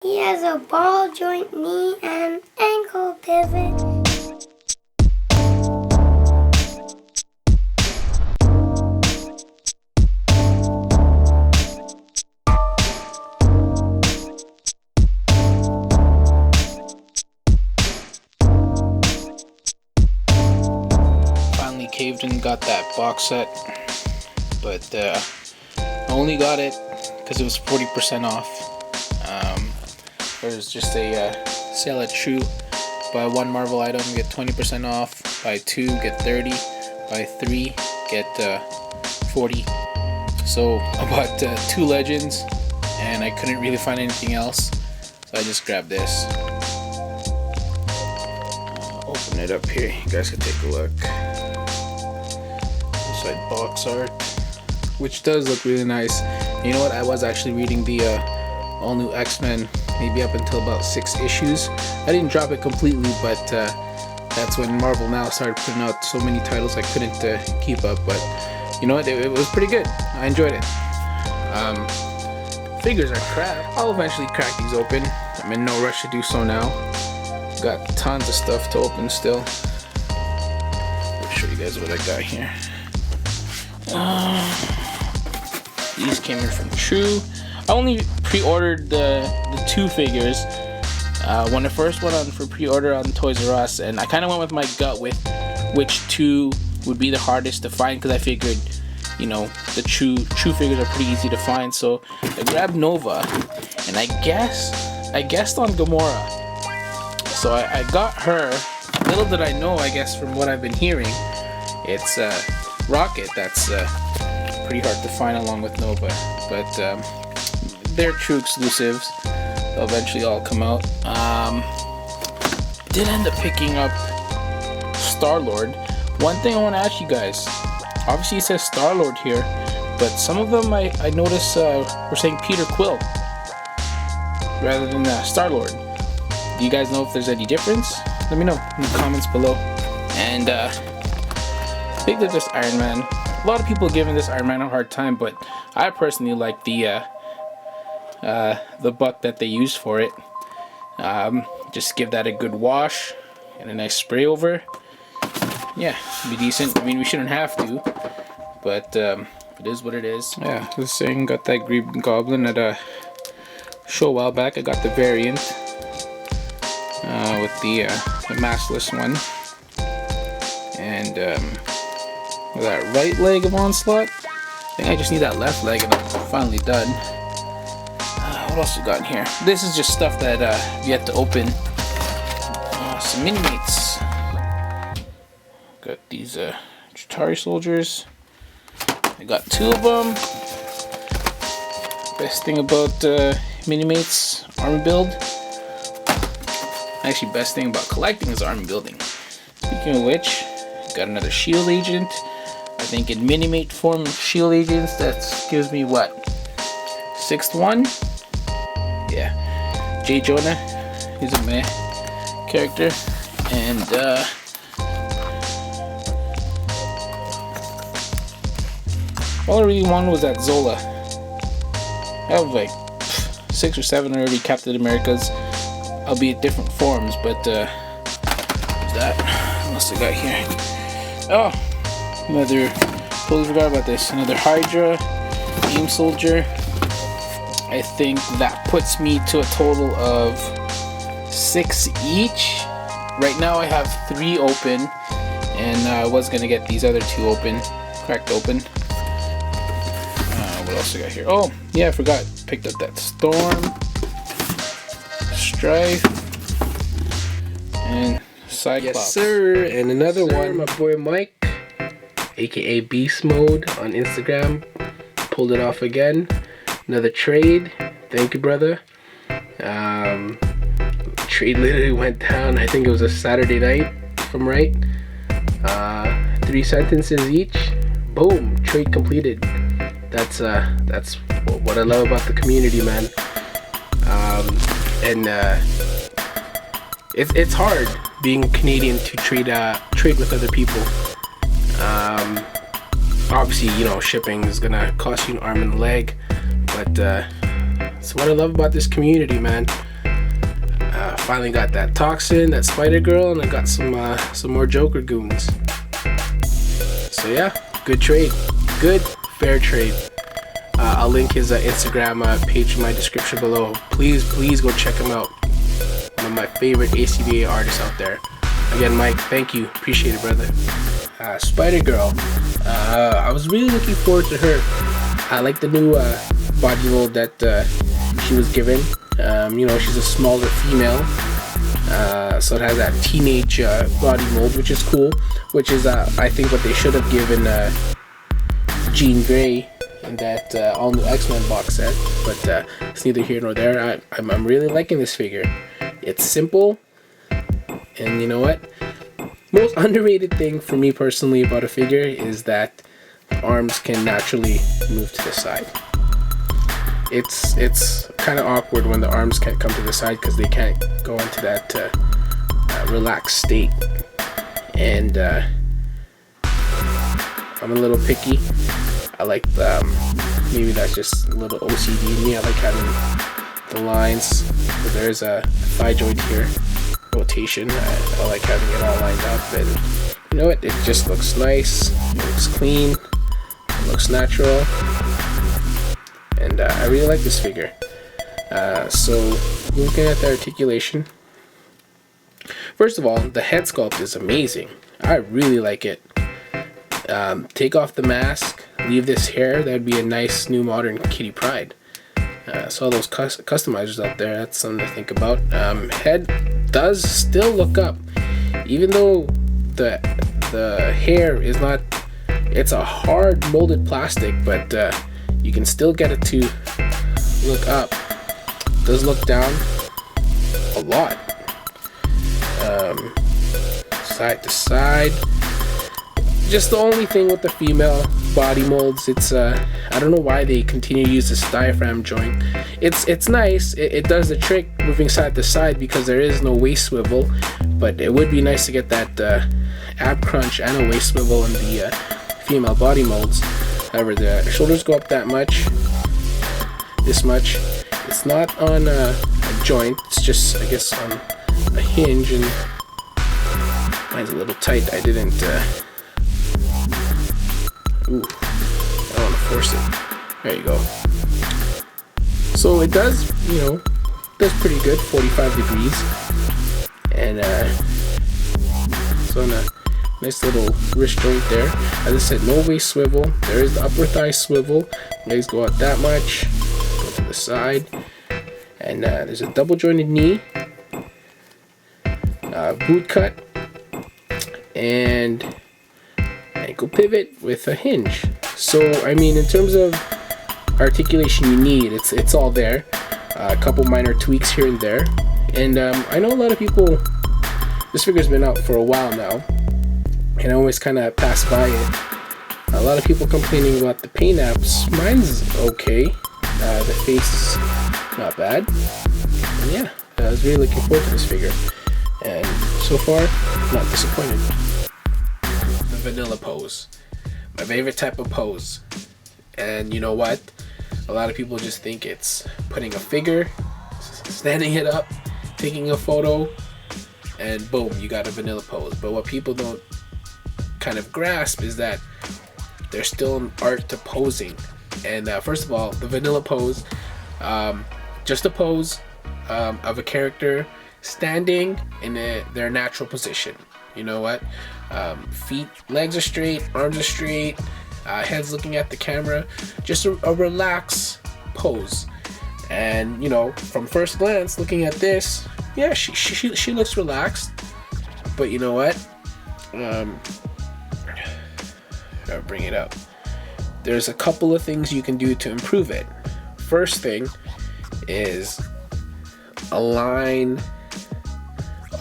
He has a ball joint knee and ankle pivot. Finally caved and got that box set, but I only got it because it was 40% off. There's just a sale at True. Buy one Marvel item, get 20% off. Buy two, get 30. Buy three, get 40. So I bought two Legends, and I couldn't really find anything else, so I just grabbed this. Open it up here, you guys can take a look. Inside box art, which does look really nice. You know what? I was actually reading the all new X-Men, maybe up until about 6 issues. I didn't drop it completely, but that's when Marvel now started putting out so many titles I couldn't keep up. But you know what? It was pretty good. I enjoyed it. Figures are crap. I'll eventually crack these open. I'm in no rush to do so now. Got tons of stuff to open still. I'll show you guys what I got here. These came in from True. I only pre-ordered the 2 figures when I first went on for pre-order on Toys R Us, and I kind of went with my gut with which 2 would be the hardest to find, because I figured, you know, the true figures are pretty easy to find. So I grabbed Nova, and I guessed on Gamora. So I got her. Little did I know, I guess, from what I've been hearing, it's Rocket that's pretty hard to find along with Nova, but they're True exclusives. They'll eventually all come out. Did end up picking up Star-Lord. One thing I want to ask you guys, obviously it says Star-Lord here, but some of them I noticed were saying Peter Quill rather than Star-Lord. Do you guys know if there's any difference? Let me know in the comments below. And I think that this Iron Man, a lot of people are giving this Iron Man a hard time, but I personally like the buck that they use for it. Just give that a good wash and a nice spray over. Yeah, be decent. I mean, we shouldn't have to, but it is what it is. Yeah, this thing got that Green Goblin at a show a while back. I got the variant with the maskless one, and with that right leg of Onslaught. I think I just need that left leg, and I'm finally done. What else we got in here? This is just stuff that you have to open. Some Minimates. Got these Chitauri soldiers. I got 2 of them. Best thing about Minimates army build. Actually, best thing about collecting is army building. Speaking of which, got another shield agent. I think in Minimate form of shield agents, that gives me what? 6th one? Yeah. J. Jonah. He's a meh character. And all I really wanted was that Zola. I have like 6 or 7 already Captain Americas, albeit different forms, but what's that? What else I got here? Oh, another, totally forgot about this. Another Hydra, Aim Soldier. I think that puts me to a total of 6 each. Right now I have 3 open, and I was gonna get these other 2 open, cracked open. What else I got here? Oh, yeah, I forgot. Picked up that Storm, Strife, and Cyclops. Yes, sir. And another one, my boy Mike, aka Beast Mode on Instagram, pulled it off again. Another trade. Thank you, brother. Trade literally went down. I think it was a Saturday night, if I'm right. 3 sentences each. Boom. Trade completed. That's what I love about the community, man. It's hard being Canadian to trade with other people. Obviously, you know, shipping is gonna cost you an arm and a leg, but it's what I love about this community, man. Finally got that Toxin, that Spider Girl, and I got some more Joker goons. So yeah, good trade, good fair trade. I'll link his Instagram page in my description below. Please go check him out. One of my favorite A.C.B.A artists out there. Again, Mike, thank you, appreciate it, brother. Spider Girl, I was really looking forward to her. I like the new body mold that she was given. You know, she's a smaller female, so it has that teenage body mold, which is cool. Which is, I think, what they should have given Jean Grey in that all new X-Men box set. But it's neither here nor there. I'm really liking this figure. It's simple, and you know what? Most underrated thing for me personally about a figure is that the arms can naturally move to the side. It's kind of awkward when the arms can't come to the side because they can't go into that relaxed state. And I'm a little picky. I like maybe that's just a little OCD in me. I like having the lines. But there's a thigh joint here, rotation. I like having it all lined up, and you know what? It just looks nice. It looks clean. It looks natural. And I really like this figure. So looking at the articulation, first of all, the head sculpt is amazing. I really like it. Take off the mask, leave this hair. That'd be a nice new modern Kitty Pryde. So all those customizers out there, that's something to think about. Head does still look up, even though the hair is not. It's a hard molded plastic, but you can still get it to look up. It does look down a lot. Side to side. Just the only thing with the female body molds, it's I don't know why they continue to use this diaphragm joint. It's nice. It does the trick moving side to side because there is no waist swivel, but it would be nice to get that ab crunch and a waist swivel in the female body molds. However, the shoulders go up that much, this much. It's not on a joint, it's just, I guess, on a hinge, and mine's a little tight. I didn't, ooh, I don't want to force it. There you go. So it does, you know, does pretty good, 45 degrees. And so on a nice little wrist joint there. As I said, no waist swivel. There is the upper thigh swivel. Legs go out that much. Go to the side. And there's a double jointed knee. Boot cut. And ankle pivot with a hinge. So, I mean, in terms of articulation you need, it's all there. A couple minor tweaks here and there. And I know a lot of people, this figure's been out for a while now, and I always kind of pass by it. A lot of people complaining about the paint apps. Mine's okay. The face, not bad. And yeah, I was really looking forward to this figure. And so far, not disappointed. The vanilla pose. My favorite type of pose. And you know what? A lot of people just think it's putting a figure, standing it up, taking a photo, and boom, you got a vanilla pose. But what people don't kind of grasp is that there's still an art to posing. And first of all, the vanilla pose, just a pose of a character standing in their natural position. You know what? Feet, legs are straight, arms are straight, head's looking at the camera. Just a relaxed pose. And you know, from first glance, looking at this, yeah, she looks relaxed. But you know what? I'll bring it up. There's a couple of things you can do to improve it. First thing is align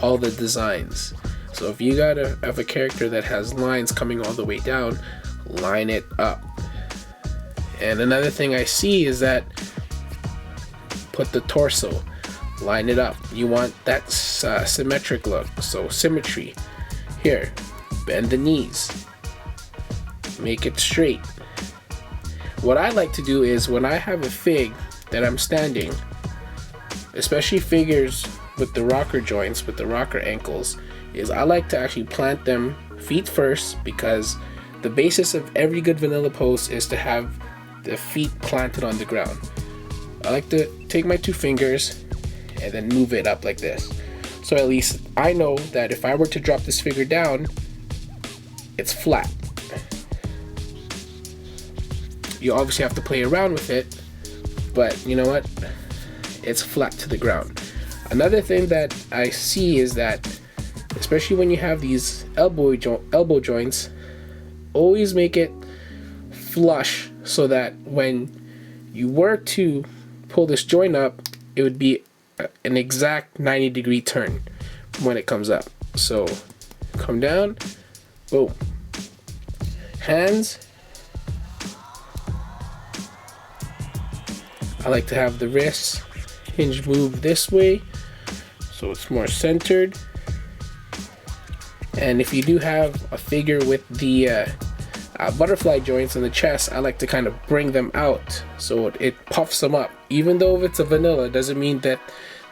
all the designs. So if you have a character that has lines coming all the way down, line it up. And another thing I see is that put the torso, line it up. You want that symmetric look, so symmetry. Here, bend the knees, make it straight. What I like to do is when I have a fig that I'm standing, especially figures with the rocker joints, with the rocker ankles, is I like to actually plant them feet first, because the basis of every good vanilla pose is to have the feet planted on the ground. I like to take my 2 fingers and then move it up like this. So at least I know that if I were to drop this figure down, it's flat. You obviously have to play around with it, but you know what? It's flat to the ground. Another thing that I see is that, especially when you have these elbow joints, always make it flush so that when you were to pull this joint up, it would be an exact 90-degree turn from when it comes up. So come down, boom. Hands. I like to have the wrists hinge move this way so it's more centered. And if you do have a figure with the butterfly joints in the chest, I like to kind of bring them out so it puffs them up. Even though if it's a vanilla, it doesn't mean that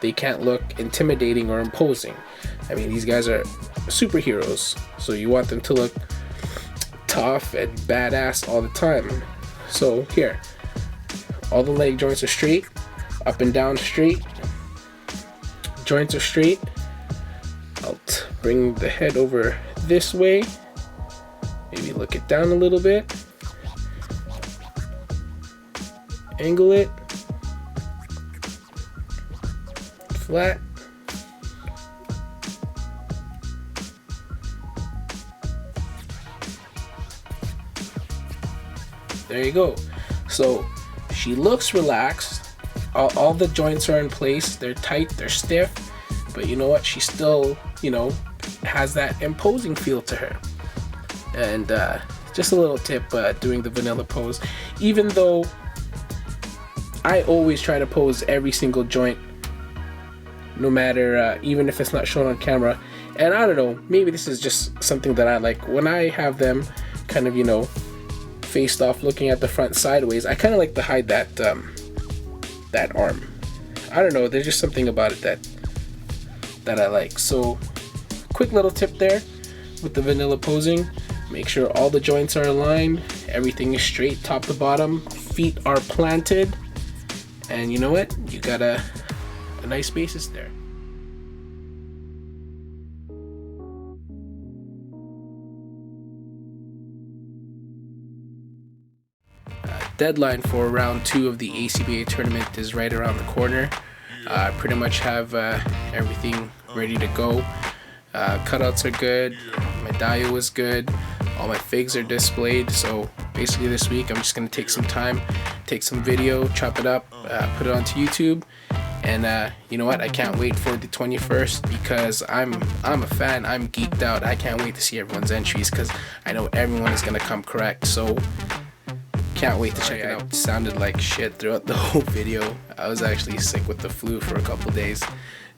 they can't look intimidating or imposing. I mean, these guys are superheroes, so you want them to look tough and badass all the time. So here, all the leg joints are straight, up and down straight, joints are straight. I'll bring the head over this way, maybe look it down a little bit, angle it, flat, there you go. So she looks relaxed, all the joints are in place, they're tight, they're stiff, but you know what, she still, you know, has that imposing feel to her. And just a little tip doing the vanilla pose, even though I always try to pose every single joint, no matter even if it's not shown on camera. And I don't know, maybe this is just something that I like. When I have them kind of, you know, faced off looking at the front sideways, I kind of like to hide that that arm. I don't know, there's just something about it that I like. So quick little tip there with the vanilla posing. Make sure all the joints are aligned, everything is straight top to bottom, feet are planted, and you know what, you got a nice basis there. Deadline for round 2 of the A.C.B.A tournament is right around the corner. I pretty much have everything ready to go. Cutouts are good, my dial is good, all my figs are displayed. So basically this week I'm just going to take some time, take some video, chop it up, put it onto YouTube. And you know what, I can't wait for the 21st because I'm a fan, I'm geeked out. I can't wait to see everyone's entries because I know everyone is going to come correct. So can't wait to check it out. It sounded like shit throughout the whole video. I was actually sick with the flu for a couple days.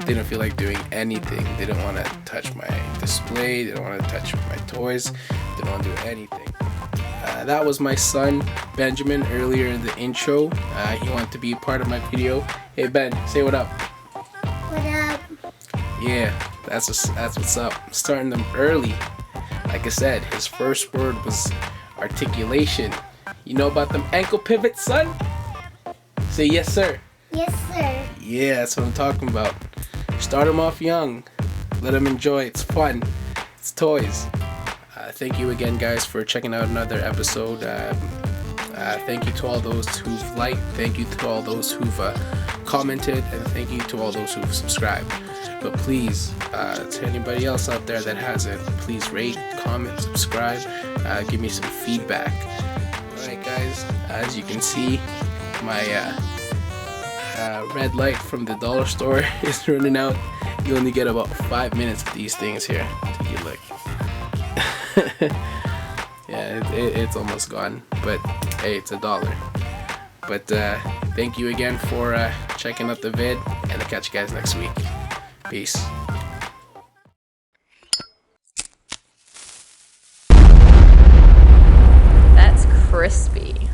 Didn't feel like doing anything. Didn't want to touch my display. Didn't want to touch my toys. Didn't want to do anything. That was my son, Benjamin, earlier in the intro. He wanted to be part of my video. Hey Ben, say what up. What up? Yeah, that's what's up. I'm starting them early. Like I said, his first word was articulation. You know about them ankle pivots, son? Say yes, sir. Yes, sir. Yeah, that's what I'm talking about. Start them off young. Let them enjoy. It's fun. It's toys. Thank you again, guys, for checking out another episode. Thank you to all those who've liked. Thank you to all those who've commented. And thank you to all those who've subscribed. But please, to anybody else out there that hasn't, please rate, comment, subscribe. Give me some feedback. Alright guys, as you can see, my red light from the dollar store is running out. You only get about 5 minutes of these things here. Take a look. Yeah, it's almost gone, but hey, it's $1. But thank you again for checking out the vid, and I'll catch you guys next week. Peace. That's crispy.